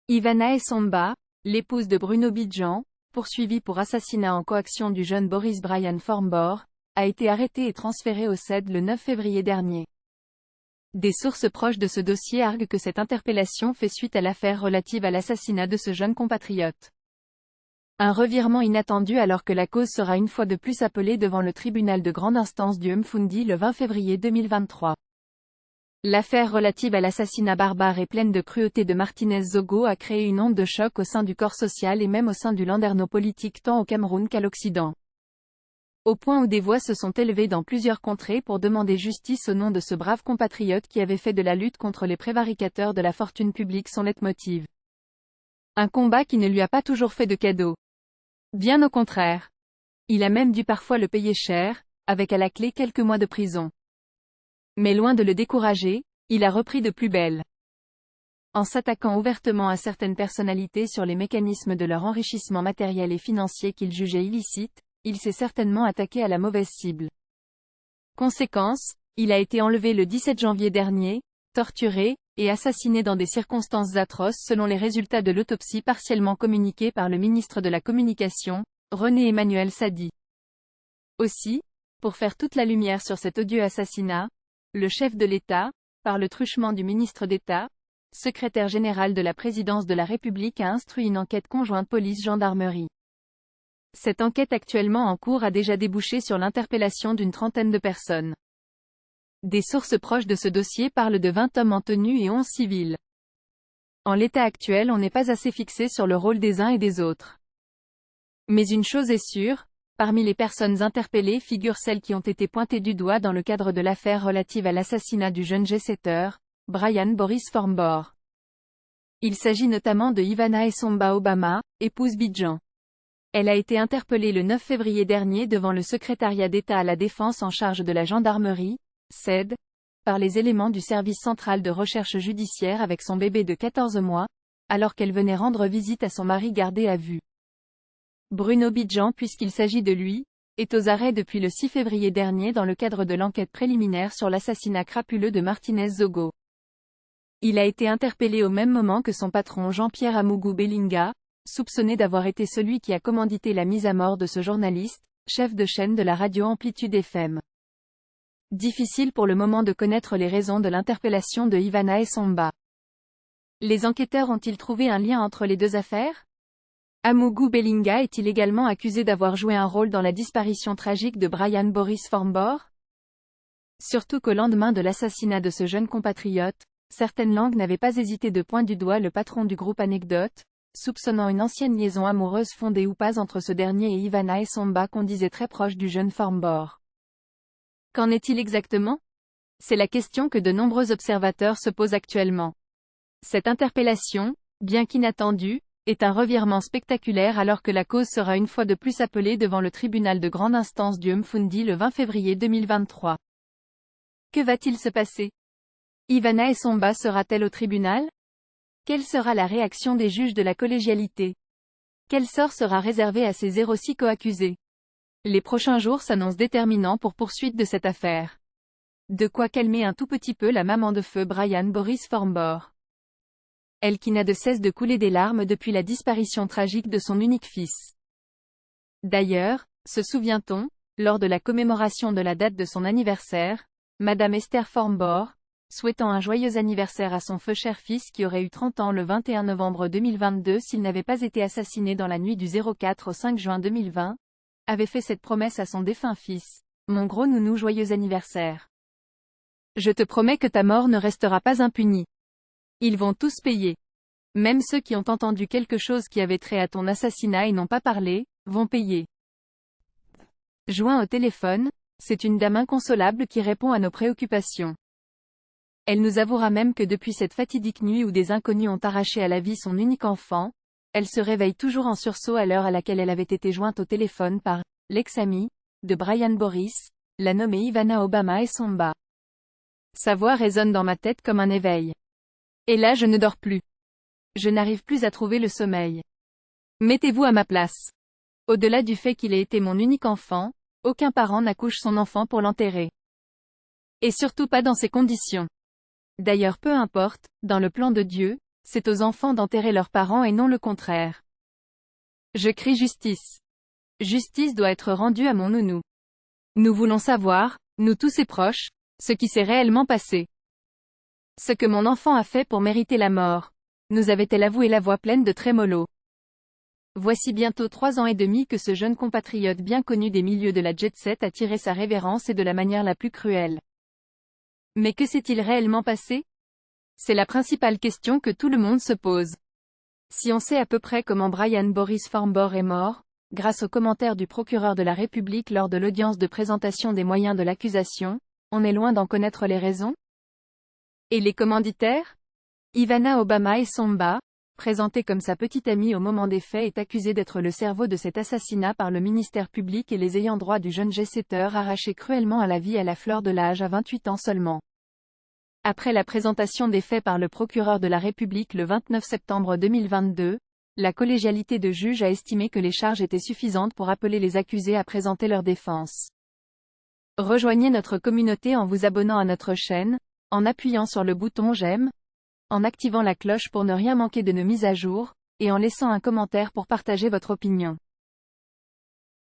Ivana Essomba, l'épouse de Bruno Bidjan, poursuivie pour assassinat en coaction du jeune Boris Brian Formbor, a été arrêtée et transférée au CED le 9 février dernier. Des sources proches de ce dossier arguent que cette interpellation fait suite à l'affaire relative à l'assassinat de ce jeune compatriote. Un revirement inattendu alors que la cause sera une fois de plus appelée devant le tribunal de grande instance du Mfundi le 20 février 2023. L'affaire relative à l'assassinat barbare et pleine de cruauté de Martinez Zogo a créé une onde de choc au sein du corps social et même au sein du landerneau politique tant au Cameroun qu'à l'Occident. Au point où des voix se sont élevées dans plusieurs contrées pour demander justice au nom de ce brave compatriote qui avait fait de la lutte contre les prévaricateurs de la fortune publique son leitmotiv. Un combat qui ne lui a pas toujours fait de cadeaux. Bien au contraire. Il a même dû parfois le payer cher, avec à la clé quelques mois de prison. Mais loin de le décourager, il a repris de plus belle. En s'attaquant ouvertement à certaines personnalités sur les mécanismes de leur enrichissement matériel et financier qu'il jugeait illicites, il s'est certainement attaqué à la mauvaise cible. Conséquence, il a été enlevé le 17 janvier dernier, torturé, et assassiné dans des circonstances atroces selon les résultats de l'autopsie partiellement communiquée par le ministre de la Communication, René Emmanuel Sadi. Aussi, pour faire toute la lumière sur cet odieux assassinat, le chef de l'État, par le truchement du ministre d'État, secrétaire général de la présidence de la République a instruit une enquête conjointe police-gendarmerie. Cette enquête actuellement en cours a déjà débouché sur l'interpellation d'une trentaine de personnes. Des sources proches de ce dossier parlent de 20 hommes en tenue et 11 civils. En l'état actuel, on n'est pas assez fixé sur le rôle des uns et des autres. Mais une chose est sûre, parmi les personnes interpellées figurent celles qui ont été pointées du doigt dans le cadre de l'affaire relative à l'assassinat du jeune jet-setteur, Brian Boris Formbor. Il s'agit notamment de Ivana Essomba Obama, épouse Bidjan. Elle a été interpellée le 9 février dernier devant le secrétariat d'État à la Défense en charge de la gendarmerie, CED, par les éléments du service central de recherche judiciaire avec son bébé de 14 mois, alors qu'elle venait rendre visite à son mari gardé à vue. Bruno Bidjan, puisqu'il s'agit de lui, est aux arrêts depuis le 6 février dernier dans le cadre de l'enquête préliminaire sur l'assassinat crapuleux de Martinez Zogo. Il a été interpellé au même moment que son patron Jean-Pierre Amougou Bellinga, soupçonné d'avoir été celui qui a commandité la mise à mort de ce journaliste, chef de chaîne de la radio Amplitude FM. Difficile pour le moment de connaître les raisons de l'interpellation de Ivana Essomba. Les enquêteurs ont-ils trouvé un lien entre les deux affaires? Amougou Bellinga est-il également accusé d'avoir joué un rôle dans la disparition tragique de Brian Boris Formbor? Surtout qu'au lendemain de l'assassinat de ce jeune compatriote, certaines langues n'avaient pas hésité de pointer du doigt le patron du groupe Anecdote, soupçonnant une ancienne liaison amoureuse fondée ou pas entre ce dernier et Ivana Essomba qu'on disait très proche du jeune Formbor. Qu'en est-il exactement? C'est la question que de nombreux observateurs se posent actuellement. Cette interpellation, bien qu'inattendue, est un revirement spectaculaire alors que la cause sera une fois de plus appelée devant le tribunal de grande instance du Mfundi le 20 février 2023. Que va-t-il se passer? Ivana Essomba sera-t-elle au tribunal? Quelle sera la réaction des juges de la collégialité? Quel sort sera réservé à ces 06 co-accusés? Les prochains jours s'annoncent déterminants pour poursuite de cette affaire. De quoi calmer un tout petit peu la maman de feu Brian Boris Formbor. Elle qui n'a de cesse de couler des larmes depuis la disparition tragique de son unique fils. D'ailleurs, se souvient-on, lors de la commémoration de la date de son anniversaire, Madame Esther Formbor, souhaitant un joyeux anniversaire à son feu cher fils qui aurait eu 30 ans le 21 novembre 2022 s'il n'avait pas été assassiné dans la nuit du 04 au 5 juin 2020, avait fait cette promesse à son défunt fils. Mon gros nounou, joyeux anniversaire. Je te promets que ta mort ne restera pas impunie. Ils vont tous payer. Même ceux qui ont entendu quelque chose qui avait trait à ton assassinat et n'ont pas parlé, vont payer. Joint au téléphone, c'est une dame inconsolable qui répond à nos préoccupations. Elle nous avouera même que depuis cette fatidique nuit où des inconnus ont arraché à la vie son unique enfant, elle se réveille toujours en sursaut à l'heure à laquelle elle avait été jointe au téléphone par l'ex-ami de Brian Boris, la nommée Ivana Obama Essomba. Sa voix résonne dans ma tête comme un éveil. Et là je ne dors plus. Je n'arrive plus à trouver le sommeil. Mettez-vous à ma place. Au-delà du fait qu'il ait été mon unique enfant, aucun parent n'accouche son enfant pour l'enterrer. Et surtout pas dans ces conditions. D'ailleurs peu importe, dans le plan de Dieu, c'est aux enfants d'enterrer leurs parents et non le contraire. Je crie justice. Justice doit être rendue à mon nounou. Nous voulons savoir, nous tous ses proches, ce qui s'est réellement passé. Ce que mon enfant a fait pour mériter la mort, nous avait-elle avoué la voix pleine de trémolo. Voici bientôt 3 ans et demi que ce jeune compatriote bien connu des milieux de la jet-set a tiré sa révérence et de la manière la plus cruelle. Mais que s'est-il réellement passé? C'est la principale question que tout le monde se pose. Si on sait à peu près comment Brian Boris Farnborough est mort, grâce aux commentaires du procureur de la République lors de l'audience de présentation des moyens de l'accusation, on est loin d'en connaître les raisons. Et les commanditaires? Ivana Obama et Somba, présentée comme sa petite amie au moment des faits, est accusée d'être le cerveau de cet assassinat par le ministère public et les ayants droit du jeune jet-setteur arraché cruellement à la vie à la fleur de l'âge à 28 ans seulement. Après la présentation des faits par le procureur de la République le 29 septembre 2022, la collégialité de juges a estimé que les charges étaient suffisantes pour appeler les accusés à présenter leur défense. Rejoignez notre communauté en vous abonnant à notre chaîne, en appuyant sur le bouton j'aime, en activant la cloche pour ne rien manquer de nos mises à jour, et en laissant un commentaire pour partager votre opinion.